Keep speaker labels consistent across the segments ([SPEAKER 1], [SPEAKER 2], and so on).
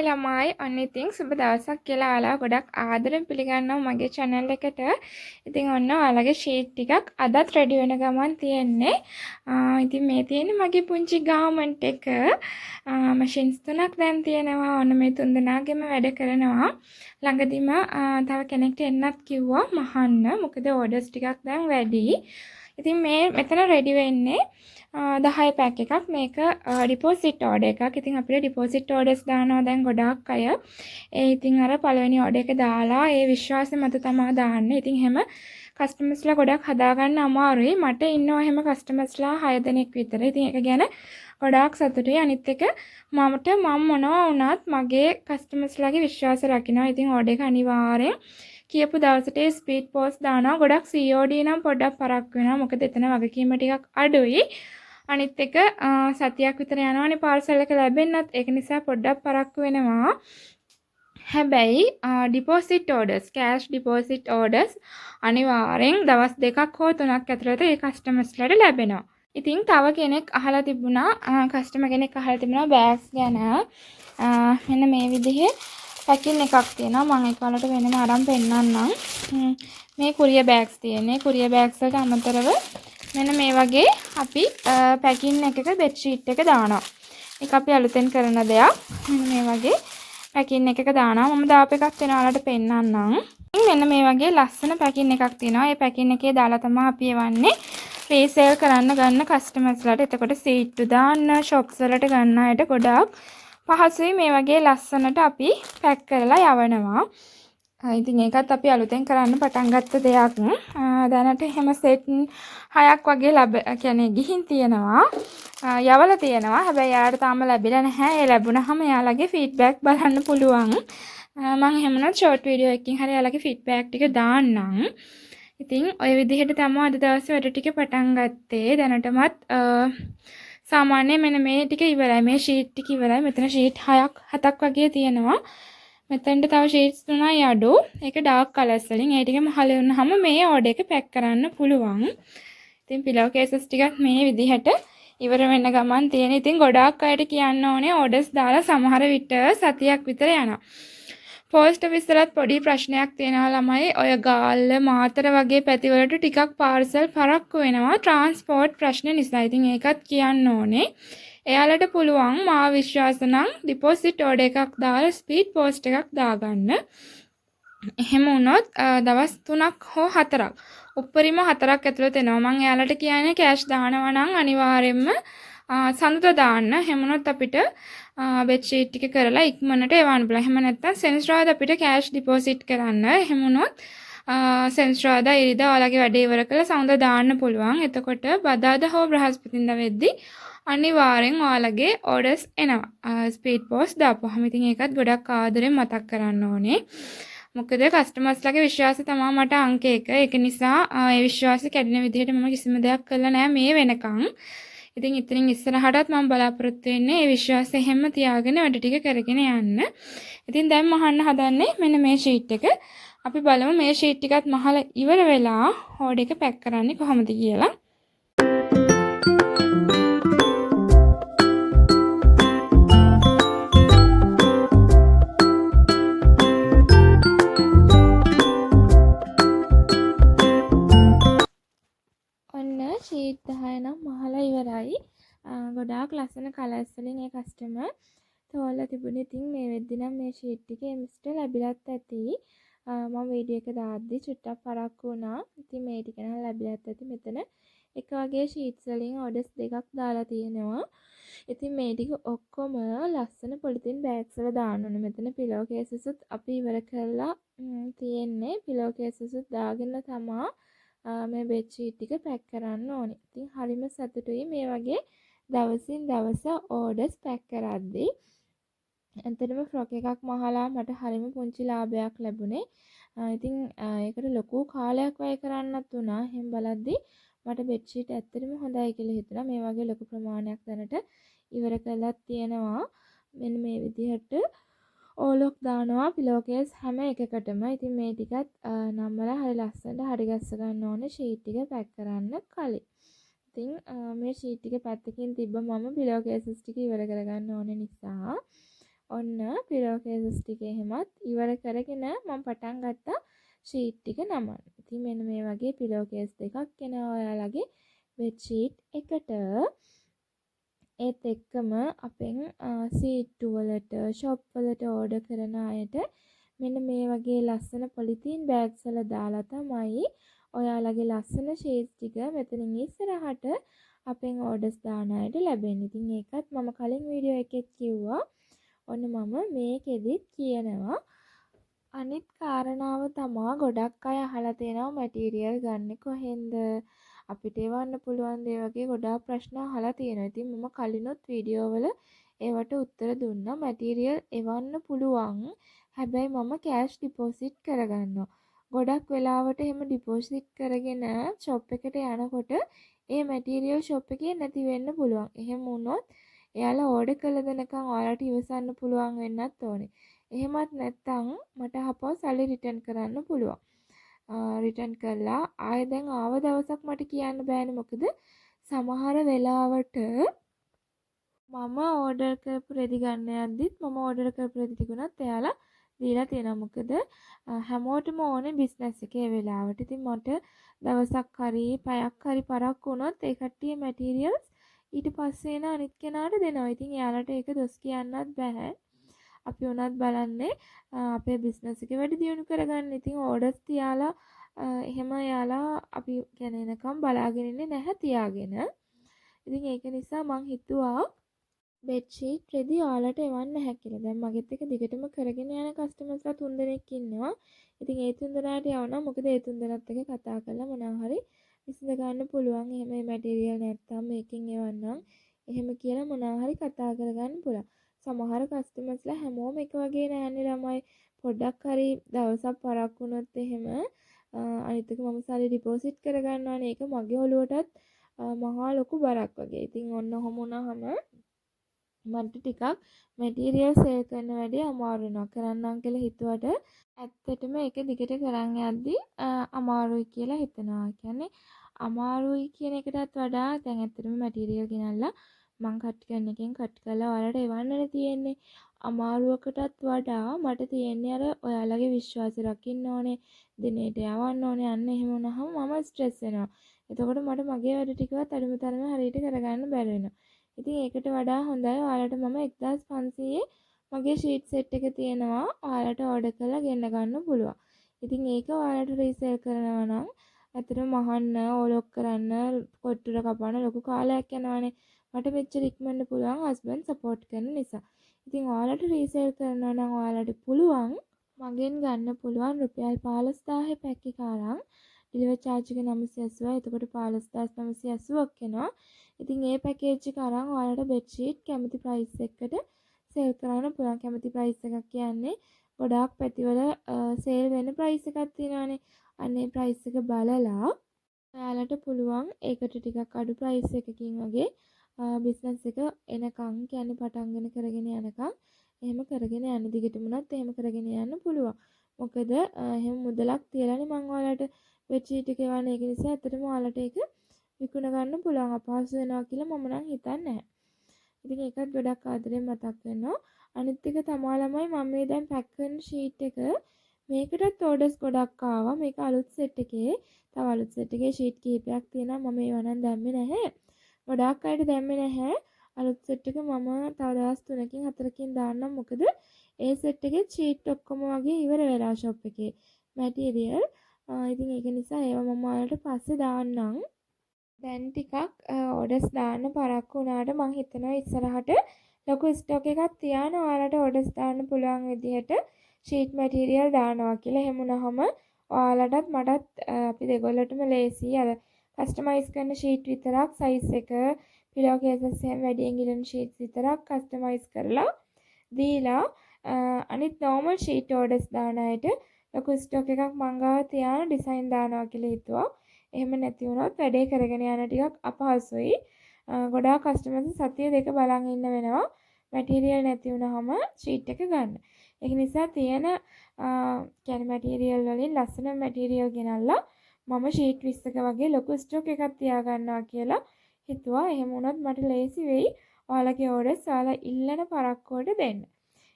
[SPEAKER 1] ළමයි ඔන්න ඉතින් සුබ දවසක් කියලා ඔයාලා ගොඩක් ආදරෙන් පිළිගන්නවා මගේ channel එකට. ඉතින් ඔන්න ඔයාලගේ sheet ටිකක් අදත් ready වෙන ගමන් තියෙන්නේ. ඉතින් මේ තියෙන්නේ මගේ පුංචි garment එක. machines තුනක් දැන් තියෙනවා. ඔන්න මේ තුන් දෙනාගෙම වැඩ කරනවා. ළඟදිම තව කෙනෙක්ට එන්නත් කිව්වා මහන්න. මොකද orders ටිකක් දැන් වැඩි. ඉතින් මේ මෙතන ready වෙන්නේ 10 පැක් එකක් මේක ඩිපොසිට් ඕඩර් එකක්. ඉතින් අපිට ඩිපොසිට් ඕඩර්ස් දානවා දැන් ගොඩාක් අය. ඉතින් අර පළවෙනි ඕඩර් එක දාලා ඒ විශ්වාසය මත තමයි දාන්නේ. ඉතින් එහෙම කස්ටමර්ස්ලා ගොඩක් හදාගන්න අමාරුයි. මට ඉන්නවා එහෙම කස්ටමර්ස්ලා 6 දෙනෙක් විතර. ඉතින් ඒක ගැන ගොඩාක් සතුටුයි. අනිත් එක මම මොනවා වුණත් මගේ කස්ටමර්ස්ලාගේ විශ්වාසය රකින්නවා. ඉතින් ඕඩර් එක අනිවාර්යෙන් කියපු දවසට ස්පීඩ් පෝස්ට් දානවා. ගොඩක් COD නම් පොඩ්ඩක් පරක්කු වෙනවා. මොකද එතන වගකීම ටිකක් අඩුයි. අනිත් එක සතියක් විතර යනවානේ පාර්සල් එක ලැබෙන්නත්. ඒක නිසා පොඩ්ඩක් පරක්කු වෙනවා. හැබැයි deposit orders, cash deposit orders අනිවාර්යෙන් දවස් 2ක් හෝ 3ක් ඇතුළත ඒ කස්ටමර්ස්ලාට ලැබෙනවා. ඉතින් තව කෙනෙක් අහලා තිබුණා, කස්ටමර් කෙනෙක් අහලා තිබුණා බෑග්ස් ගැන. මෙන්න මේ විදිහේ පැකින් එකක් තියෙනවා. මම ඒක වලට වෙනම අරන් පෙන්නන්නම්. මේ කුරියර් බෑග්ස් තියෙන්නේ. කුරියර් බෑග්ස් වලට අමතරව මෙන්න මේ වගේ අපි පැකින් එකක බෙඩ් ෂීට් එක දානවා. ඒක අපි අලුතෙන් කරන දෙයක්. මෙන්න මේ වගේ පැකින් එකක දානවා. මම දාපු එකක් වෙන ඔයාලට පෙන්නන්නම්. මෙන්න මේ වගේ ලස්සන පැකින් එකක් තියෙනවා. මේ පැකින් එකේ දාලා තමයි අපි එවන්නේ රීසේල් කරන්න ගන්න කස්ටමර්ස්ලාට. එතකොට සීට්ටු දාන්න, shops වලට ගන්න අයට ගොඩාක් පහසුයි. මේ වගේ ලස්සනට අපි පැක් කරලා යවනවා. ඉතින් ඒකත් අපි අලුතෙන් කරන්න පටන් ගත්ත දෙයක්. දැනට එහෙම සෙට් 6ක් වගේ ගිහින් තියෙනවා. යවලා තියෙනවා. හැබැයි යාට තාම ලැබිලා නැහැ. ඒ ලැබුණාම යාළගේ ෆීඩ්බැක් බලන්න පුළුවන්. මම එහෙමනම් ෂෝට් වීඩියෝ එකකින් හරි යාළගේ ෆීඩ්බැක් ටික දාන්නම්. ඉතින් ඔය විදිහට තමයි අද දවසේ වැඩ ටික පටන් ගත්තේ. දැනටමත් සාමාන්‍යයෙන් මෙන්න මේ ටික ඉවරයි. මේ ෂීට් ටික ඉවරයි. මෙතන ෂීට් 6ක් 7ක් වගේ තියෙනවා. මෙතෙන්ට තව ෂීට්ස් 3යි අඩු. ඒක ඩාර්ක් කලර්ස් වලින්. ඒ ටික මහල වුණාම මේ ඕඩර් එක පැක් කරන්න පුළුවන්. ඉතින් පිලෝ කේසස් ටිකක් මේ විදිහට ඉවර වෙන්න ගමන් තියෙන. ඉතින් ගොඩාක් අයට කියන්න ඕනේ ඕඩර්ස් දාලා සමහර විට සතියක් විතර යනවා. පෝස්ට් ඔෆිස් වලත් පොඩි ප්‍රශ්නයක් තියෙනවා ළමයි. ඔය ගාල්ල මාතර වගේ පැතිවලට ටිකක් පාර්සල් පරක්කු වෙනවා ට්‍රාන්ස්පෝර්ට් ප්‍රශ්න නිසා. ඉතින් ඒකත් කියන්න ඕනේ. එයාලට පුළුවන් මා විශ්වාස නම් ඩිපොසිට් ඕඩර් එකක් දාලා ස්පීඩ් පෝස්ට් එකක් දාගන්න. එහෙම වුණොත් දවස් 3ක් හෝ 4ක් උපරිම 4ක් ඇතුළත එනවා. මම එයාලට කියන්නේ කෑෂ් දානවා නම් අනිවාර්යයෙන්ම සඳුදා දාන්න. එහෙම වුණොත් අපිට බෙඩ් ෂීට් ටික කරලා ඉක්මනට එවන්න පුළුවන්. එහෙම නැත්නම් සෙන්ස්රාදා අපිට කෑෂ් ඩිපොසිට් කරන්න. එහෙම වුණොත් සෙන්ස්රාදා ඉරිදා ඔයාලගේ වැඩේ ඉවර කරලා සඳුදා දාන්න පුළුවන්. එතකොට බදාදා හෝ බ්‍රහස්පතින්දා වෙද්දී අනිවාර්යෙන් ඔයාලගේ ඕඩර්ස් එනවා. ස්පීඩ් පෝස්ට් දාපුවාම. ඉතින් ඒකත් ගොඩක් ආදරෙන් මතක් කරන්න ඕනේ. මොකද කස්ටමර්ස්ලාගේ විශ්වාසය තමයි මට අංක 1. ඒක නිසා ඒ විශ්වාසය කැඩෙන විදිහට මම කිසිම දෙයක් කළා නෑ මේ වෙනකන්. ඉතින් ඉතින් ඉස්සරහටත් මම බලාපොරොත්තු වෙන්නේ ඒ විශ්වාසය හැම තියාගෙන වැඩ ටික කරගෙන යන්න. ඉතින් දැන් මහන්න හදන්නේ මෙන්න මේ ෂීට් එක. අපි බලමු මේ ෂීට් ටිකත් මහලා ඉවර වෙලා ඕඩර් එක පැක් කරන්නේ කොහොමද කියලා. ෂීට් 10 නම් මහලා ඉවරයි. ගොඩාක් ලස්සන කලර්ස් වලින් ඒ කස්ටමර් තෝරලා තිබුණේ. ඉතින් මේ වෙද්දි නම් මේ ෂීට් ටිකේ මිස්ට ලැබිලත් ඇති. මම වීඩියෝ එක දාද්දි චුට්ටක් පරක්කු වුණා. ඉතින් මේ ටික නම් ලැබිලත් ඇති. මෙතන එක වගේ ෂීට්ස් වලින් ඕඩර්ස් දෙකක් දාලා තියෙනවා. ඉතින් මේ ටික ඔක්කොම ලස්සන පොලිතින් බෑග්ස් වල දාන්න ඕනේ. මෙතන පිලෝ කේසස් උත් අපි ඉවර කරලා තියෙන්නේ. පිලෝ කේසස් උත් දාගෙන තමයි මේ බෙඩ් ෂීට් ටික පැක් කරන්න ඕනේ. ඉතින් හරිම සතුටුයි මේ වගේ දවසින් දවස ඕඩර්ස් පැක් කරද්දී. ඇත්තටම ෆ්‍රොක් එකක් මහලා මට හරිම පුංචි ලාභයක් ලැබුණේ. ඉතින් ඒකට ලොකු කාලයක් වැය කරන්නත් වුණා. එහෙන් බලද්දි මට බෙඩ් ෂීට් ඇත්තටම හොඳයි කියලා හිතුණා. මේ වගේ ලොකු ප්‍රමාණයක් දැනට ඉවර කරලා තියෙනවා. මෙන්න මේ විදිහට ඕලොක් දානවා පිලෝ කේස් හැම එකකටම. ඉතින් මේ ටිකත් නම්මලා හරි ලස්සනට හරි ගස්ස ගන්න ඕනේ ෂීට් ටික පැක් කරන්න කලින්. ඉතින් මේ ෂීට් ටික පැත්තකින් තිබ්බ මම පිලෝ කේසස් ටික ඉවර කරගන්න ඕනේ නිසා ඔන්න පිලෝ කේසස් ටික එහෙමත් ඉවර කරගෙන මම පටන් ගත්තා ෂීට් ටික නමන්න. ඉතින් මෙන්න මේ වගේ පිලෝ කේස් දෙකක් එනවා ඔයාලගේ බෙඩ් ෂීට් එකට. ඒත් එක්කම අපෙන් සීට්ටු වලට ෂොප් වලට ඕඩර් කරන අයට මෙන්න මේ වගේ ලස්සන පොලිතීන් බෑග්ස් වල දාලා තමයි ඔයාලගේ ලස්සන ෂීට්ස් ටික මෙතනින් ඉස්සරහට අපෙන් ඕඩර්ස් දාන අයට ලැබෙන්නේ. ඉතින් ඒකත් මම කලින් වීඩියෝ එකෙත් කිව්වා. ඔන්න මම මේකෙදිත් කියනවා. අනිත් කාරණාව තමා ගොඩක් අය අහලා තියෙනවා මැටීරියල් ගන්න කොහෙන්ද අපිට එවන්න පුළුවන් දේ වගේ ගොඩාක් ප්‍රශ්න අහලා තියෙනවා. ඉතින් මම කලිනුත් වීඩියෝ වල ඒවට උත්තර දුන්නා. මැටීරියල් එවන්න පුළුවන්. හැබැයි මම කෑෂ් ඩිපොසිට් කරගන්නවා. ගොඩක් වෙලාවට එහෙම ඩිපොසිට් කරගෙන ෂොප් එකට යනකොට ඒ මැටීරියල් ෂොප් එකේ නැති වෙන්න පුළුවන්. එහෙම වුණොත් එයාලා ඕඩර් කළ දෙනකන් ඔයාලට ඉවසන්න පුළුවන් වෙන්නත් ඕනේ. එහෙමත් නැත්නම් මට අපව සල්ලි රිටර්න් කරන්න පුළුවන්. රිටර්න් කළා ආයෙ දැන් ආව දවසක් මට කියන්න බෑනේ මොකද සමහර වෙලාවට මම ඕඩර් කරපු රෙදි ගන්න යද්දිත් මම ඕඩර් කරපු රෙදි ටිකුණත් එයාලා දීලා තියෙනවා. මොකද හැමෝටම ඕනේ බිස්නස් එකේ වෙලාවට. ඉතින් මට දවසක් හරි පැයක් හරි පරක්කු වුණොත් ඒ කට්ටිය මැටීරියල්ස් ඊට පස්සේ එන අනිත් කෙනාට දෙනවා. ඉතින් එයාලට ඒක දොස් කියන්නත් බෑ. අපි උනත් බලන්නේ අපේ බිස්නස් එක වැඩි දියුණු කරගන්න. ඉතින් ඕඩර්ස් තියාලා එහෙම යාලා අපි කියන්නේ නැකම් බලාගෙන ඉන්නේ නැහැ තියාගෙන. ඉතින් ඒක නිසා මං හිතුවා බෙඩ් ෂීට් රෙදි ඔයාලට එවන්න නැහැ කියලා. දැන් මගෙත් එක දිගටම කරගෙන යන කස්ටමර්ස්ලා 3 දෙනෙක් ඉන්නවා. ඉතින් ඒ 3 දෙනාට යවනවා. මොකද ඒ 3 දෙනාත් එක්ක කතා කරලා මොනවා හරි විසඳ ගන්න පුළුවන්. එහෙම මේ මැටීරියල් නැත්තම් මේකෙන් එවන්නම්. එහෙම කියලා මොනවා හරි කතා කරගන්න පුළුවන්. සමහර කස්ටමර්ස්ලා හැමෝම එක වගේ නෑනේ ළමයි. පොඩ්ඩක් හරි දවසක් පරක් වුණොත් එහෙම අනිත් එක මම සල්ලි ඩිපොසිට් කරගන්නවානේ. ඒක මගේ ඔලුවටත් මහා ලොකු බරක් වගේ. ඉතින් ඔන්න ඔහොම වුණාම මට ටිකක් මැටීරියල් සේල් කරන වැඩේ අමාරු වෙනවා. කරන්නම් කියලා හිතුවට ඇත්තටම ඒක දිගට කරන් යද්දි අමාරුයි කියලා හිතනවා. කියන්නේ අමාරුයි කියන එකටත් වඩා දැන් ඇත්තටම මැටීරියල් ගෙනල්ලා මං කට් කරන එකෙන් කට් කරලා ඔයාලට එවන්නනේ තියෙන්නේ. අමාරුවකටත් වඩා මට තියෙන්නේ අර ඔයාලගේ විශ්වාසය රකින්න ඕනේ. දිනේට යවන්න ඕනේ. අන්න එහෙම වුණාම මම ස්ට්‍රෙස් වෙනවා. එතකොට මට මගේ වැඩ ටිකවත් අඩුම තරමේ හරියට කරගන්න බැරි වෙනවා. ඉතින් ඒකට වඩා හොඳයි ඔයාලට මම 1500 මගේ ෂීට් සෙට් එක තියෙනවා. ඔයාලට ඕඩර් කරලා ගෙන්න ගන්න පුළුවන්. ඉතින් ඒක ඔයාලට රීසේල් කරනවා නම් ඇත්තටම මහන්න, ඕලොක් කරන්න, කොට්ටුර කපන්න ලොකු කාලයක් යනවානේ. මට මෙච්චර ඉක්මනට පුළුවන් හස්බන්ඩ් සපෝට් කරන නිසා. ඉතින් ඔයාලට රීසේල් කරනවා නම් ඔයාලට පුළුවන් මගෙන් ගන්න පුළුවන් රුපියල් 15000 පැක් එක අරන් ඩිලිවර් charge එක 980යි. එතකොට 15980ක් එනවා. ඉතින් ඒ පැකේජ් එක අරන් ඔයාලට බෙඩ් ෂීට් කැමති ප්‍රයිස් එකකට සේල් කරන්න පුළුවන්. කැමති ප්‍රයිස් එකක් කියන්නේ ගොඩාක් පැතිවල සේල් වෙන ප්‍රයිස් එකක් තියෙනවානේ. අනේ ප්‍රයිස් එක බලලා ඔයාලට පුළුවන් ඒකට ටිකක් අඩු ප්‍රයිස් එකකින් වගේ බිස්නස් එක එනකන් කියන්නේ පටන්ගෙන කරගෙන යනකම් එහෙම කරගෙන යන්න දිගටම උනත් එහෙම කරගෙන යන්න පුළුවන්. මොකද එහෙම මුදලක් තියලානේ මම ඔයාලට බෙඩ් ෂීට් එක එවන්නේ. ඒක නිසා ඇත්තටම ඔයාලට ඒක විකුණ ගන්න පුළුවන්. අපහසු වෙනවා කියලා මම නම් හිතන්නේ නැහැ. ඉතින් ඒකත් ගොඩක් ආදරෙන් මතක් වෙනවා. අනිත් එක තමා ළමයි මම මේ දැන් පැක් කරන ෂීට් එක මේකටත් ඕඩර්ස් ගොඩක් ආවා. මේක අලුත් සෙට් එකේ. තව අලුත් සෙට් එකේ ෂීට් කිහිපයක් තියෙනවා. මම ඒවා නම් දැම්මේ නැහැ. ගොඩාක් අයට දැම්මේ නැහැ. අලුත් සෙට් එක මම තව දවස් 3කින් 4කින් දාන්නම්. මොකද ඒ සෙට් එකේ ෂීට් ඔක්කොම වගේ ඉවර වෙලා ෂොප් එකේ මැටීරියල්. ඉතින් ඒක නිසා ඒවා මම ඔයාලට පස්සේ දාන්නම්. දැන් ටිකක් ඕඩර්ස් දාන්න පරක්කු වුණාට මම හිතනවා ඉස්සරහට ලොකු ස්ටොක් එකක් තියාන ඔයාලට ඕඩර්ස් දාන්න පුළුවන් විදිහට ෂීට් මැටීරියල් දානවා කියලා. එහෙම වුණාම ඔයාලටත් මටත් අපි දෙගොල්ලටම ලේසි. අර කස්ටමයිස් කරන ෂීට් විතරක් සයිස් එක පිලෝ කේසස් එහෙම වැඩියෙන් ගිලන ෂීට්ස් විතරක් කස්ටමයිස් කරලා දීලා අනිත් normal sheet orders දාන අයට ලොකු ස්ටොක් එකක් මං ගාව තියාන ඩිසයින් දානවා කියලා හිතුවා. එහෙම නැති වුණොත් වැඩේ කරගෙන යන්න ටිකක් අපහසුයි. ගොඩාක් කස්ටමර්ස් සතිය දෙක බලන් ඉන්න වෙනවා. මැටීරියල් නැති වුණාම ෂීට් එක ගන්න. ඒක නිසා තියෙන කියන්නේ මැටීරියල් වලින් ලස්සන මැටීරියල් ගෙනල්ලා මම ෂීට් 20ක වගේ ලොකු ස්ටොක් එකක් තියාගන්නවා කියලා හිතුවා. එහෙම වුණොත් මට ලේසි වෙයි ඔයාලගේ ඕඩර්ස් ඔයාලා ඉල්ලන පරක්කුවට දෙන්න.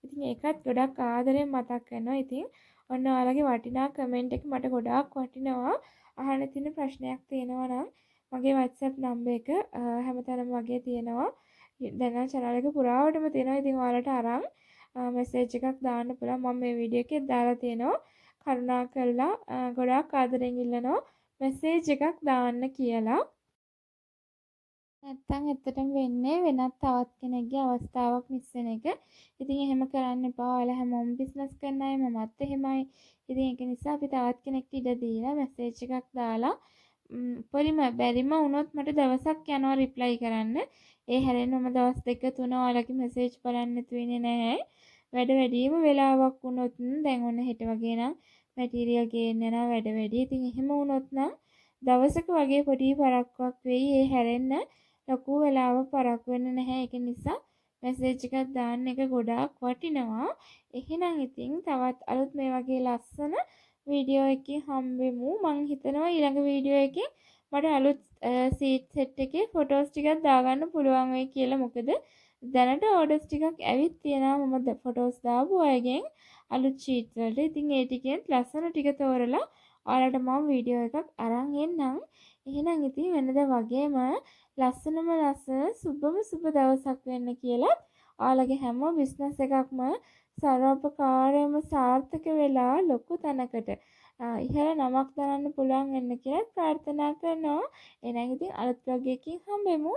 [SPEAKER 1] ඉතින් ඒකත් ගොඩක් ආදරෙන් මතක් කරනවා. ඉතින් ඔන්න ඔයාලගේ වටිනා කමෙන්ට් එක මට ගොඩාක් වටිනවා. අහන්න තියෙන ප්‍රශ්නයක් තියෙනවා නම් මගේ WhatsApp නම්බර් එක හැමතැනම වගේ තියෙනවා. දැන් නම් channel එක පුරාවටම තියෙනවා. ඉතින් ඔයාලට අරන් මෙසේජ් එකක් දාන්න පුළුවන්. මම මේ වීඩියෝ එකේ දාලා තියෙනවා. කරුණාකරලා ගොඩාක් ආදරෙන් ඉල්ලනවා මෙසේජ් එකක් දාන්න කියලා. නැත්තම් ඇත්තටම වෙන්නේ වෙනත් තවත් කෙනෙක්ගේ අවස්ථාවක් මිස් වෙන එක. ඉතින් එහෙම කරන්න එපා. ඔයාලා හැමෝම බිස්නස් කරන අය මමත් එහෙමයි. ඉතින් ඒක නිසා අපි තවත් කෙනෙක්ට ඉඩ දීලා මෙසේජ් එකක් දාලා උපරිම බැරිම වුණොත් මට දවසක් යනවා රිප්ලයි කරන්න. ඒ හැරෙන්න මම දවස් 2 3 ඔයාලගේ මෙසේජ් බලන්න නැතු වෙන්නේ නැහැ. වැඩ වැඩිම වෙලාවක් වුණොත් දැන් ඔන්න හෙට වගේ නම් මැටීරියල් ගේන්න යනවා වැඩ වැඩි. ඉතින් එහෙම වුණොත් නම් දවසක වගේ පොඩි පරක්කුවක් වෙයි. ඒ හැරෙන්න ලොකු වෙලාවක් පරක්කු වෙන්න නැහැ. ඒක නිසා මෙසේජ් එකක් දාන්න එක ගොඩාක් වටිනවා. එහෙනම් ඉතින් තවත් අලුත් මේ වගේ ලස්සන වීඩියෝ එකකින් හම්බෙමු. මං හිතනවා ඊළඟ වීඩියෝ එකෙන් මට අලුත් සීට් සෙට් එකේ ෆොටෝස් ටිකක් දාගන්න පුළුවන් වෙයි කියලා. මොකද දැනට ඕඩර්ස් ටිකක් ඇවිත් තියෙනවා මම ෆොටෝස් දාපු අයගෙන් අලුත් ෂීට් වලට. ඉතින් ඒ ටිකෙන් ලස්සන ටික තෝරලා ඔයාලට මම වීඩියෝ එකක් අරන් එන්නම්. එහෙනම් ඉතින් වෙනද වගේම ලස්සනම ලස්සන සුබ දවසක් වෙන්න කියලා ඔයාලගේ හැම බිස්නස් එකක්ම සර්වපකාරයෙන්ම සාර්ථක වෙලා ලොකු තැනකට ඉහළ නමක් දරන්න පුළුවන් වෙන්න කියලා ප්‍රාර්ථනා කරනවා. එහෙනම් ඉතින් අලුත් වගේකින් හම්බෙමු.